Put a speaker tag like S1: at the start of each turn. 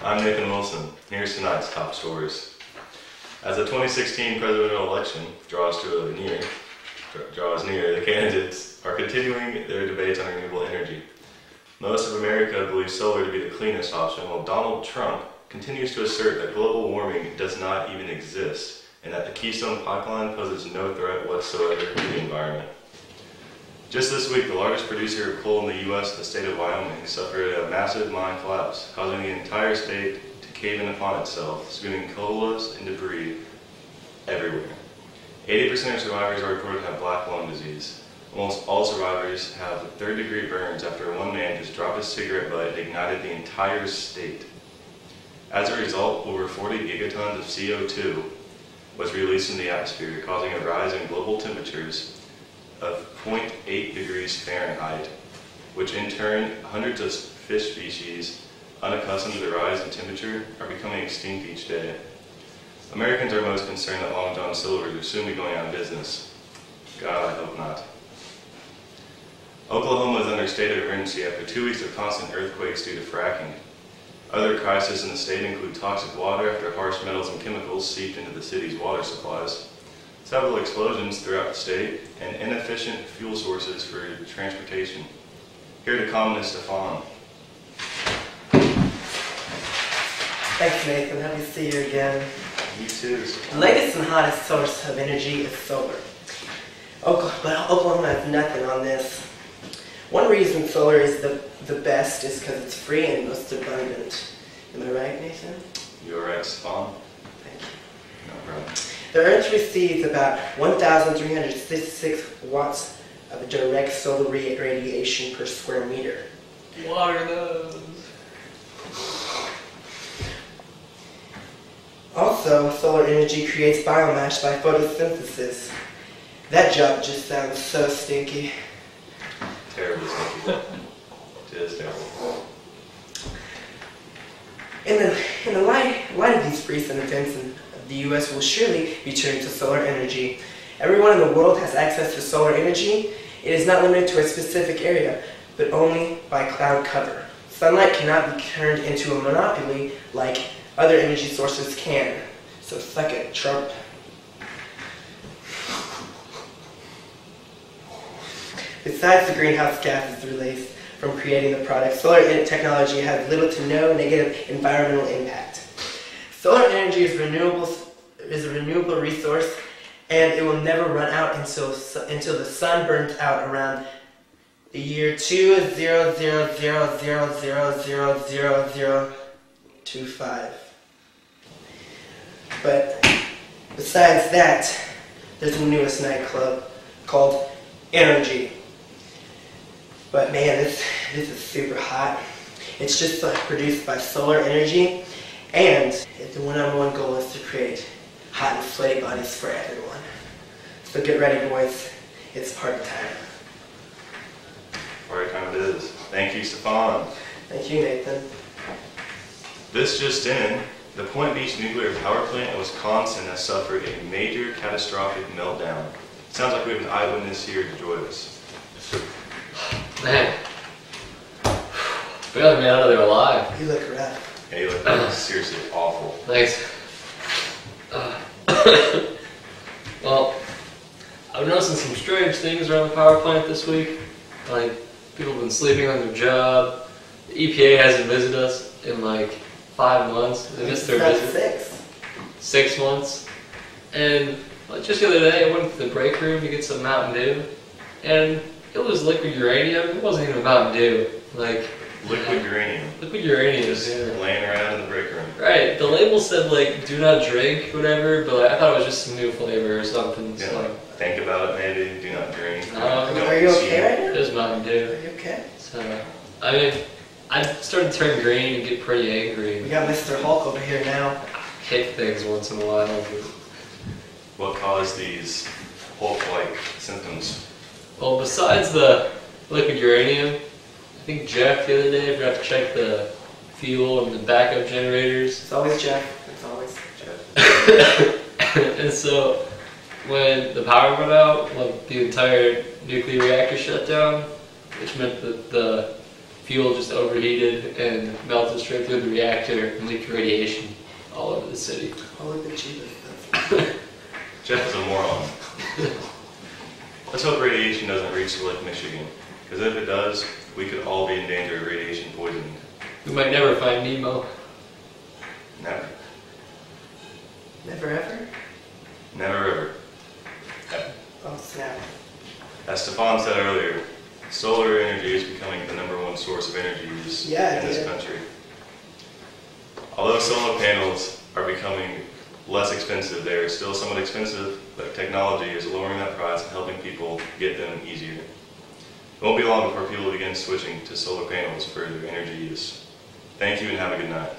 S1: I'm Nathan Wilson. Here's tonight's top stories. As the 2016 presidential election draws near, the candidates are continuing their debates on renewable energy. Most of America believes solar to be the cleanest option, while Donald Trump continues to assert that global warming does not even exist, and that the Keystone Pipeline poses no threat whatsoever to the environment. Just this week, the largest producer of coal in the U.S., the state of Wyoming, suffered a massive mine collapse, causing the entire state to cave in upon itself, spewing coal dust and debris everywhere. 80% of survivors are reported to have black lung disease. Almost all survivors have third-degree burns after one man just dropped his cigarette butt and ignited the entire state. As a result, over 40 gigatons of CO2 was released in the atmosphere, causing a rise in global temperatures of 0.8 degrees Fahrenheit, which in turn, hundreds of fish species, unaccustomed to the rise in temperature, are becoming extinct each day. Americans are most concerned that Long John Silver will soon be going out of business. God, I hope not. Oklahoma is under state of emergency after 2 weeks of constant earthquakes due to fracking. Other crises in the state include toxic water after harsh metals and chemicals seeped into the city's water supplies, several explosions throughout the state, and inefficient fuel sources for transportation. Here to comment is Stefan.
S2: Thanks, Nathan. Happy to see you again.
S1: You too.
S2: The latest and hottest source of energy is solar. But Oklahoma has nothing on this. One reason solar is the best is because it's free and most abundant. Am I right, Nathan?
S1: You're right, Stefan.
S2: Thank you.
S1: No problem.
S2: The Earth receives about 1,366 watts of direct solar radiation per square meter.
S3: What are those?
S2: Also, solar energy creates biomass by photosynthesis. That job just sounds so stinky.
S1: Terribly stinky. It is terrible.
S2: In the light of these recent events, the U.S. will surely be turning to solar energy. Everyone in the world has access to solar energy. It is not limited to a specific area, but only by cloud cover. Sunlight cannot be turned into a monopoly like other energy sources can. So suck it, Trump. Besides the greenhouse gases released from creating the product, solar technology has little to no negative environmental impact. Solar energy is a renewable resource, and it will never run out until the sun burns out around the year 200000000025. But besides that, there's the newest nightclub called Energy. But man, this is super hot. It's just produced by solar energy, and the one goal is to create hot and sweaty bodies for everyone. So get ready, boys. It's party time.
S1: Party time it is. Thank you, Stefan.
S2: Thank you, Nathan.
S1: This just in, the Point Beach nuclear power plant in Wisconsin has suffered a major catastrophic meltdown. Sounds like we have an eyewitness here to join us.
S3: Man. Barely made out of there alive.
S2: You look rough.
S1: Yeah, you look seriously awful.
S3: Thanks. Well, I've noticed some strange things around the power plant this week. Like, people have been sleeping on their job. The EPA hasn't visited us in like 5 months. They missed their visit. 6 months. And just the other day, I went to the break room to get some Mountain Dew, and it was liquid uranium. It wasn't even Mountain Dew. Like,
S1: Liquid uranium.
S3: Liquid uranium.
S1: Just laying around in the break room.
S3: Right. The label said like "do not drink," whatever, but like, I thought it was just some new flavor or something.
S1: Yeah,
S3: So
S1: like, think about it, maybe. Do not drink.
S2: Are you okay right now?
S3: it was Mountain Dew.
S2: Are you okay?
S3: So I mean, I started to turn green and get pretty angry.
S2: We got Mr. Hulk over here now.
S3: Kick things once in a while. But...
S1: What caused these Hulk-like symptoms?
S3: Well, besides the liquid uranium, I think Jeff the other day forgot to check the fuel and the backup generators.
S2: It's always Jeff. It's always Jeff.
S3: And so when the power went out, like the entire nuclear reactor shut down, which meant that the fuel just overheated and melted straight through the reactor and leaked radiation all over the city.
S2: Oh, look at you.
S1: Jeff is a moron. Let's hope radiation doesn't reach Lake Michigan, because if it does, we could all be in danger of radiation poisoning.
S3: We might never find Nemo.
S1: Never.
S2: Never ever?
S1: Never ever.
S2: Oh, snap.
S1: As Stefan said earlier, solar energy is becoming the #1 source of energy use in this country. Although solar panels are becoming less expensive, they are still somewhat expensive, but technology is lowering that price and helping people get them easier. It won't be long before people begin switching to solar panels for their energy use. Thank you and have a good night.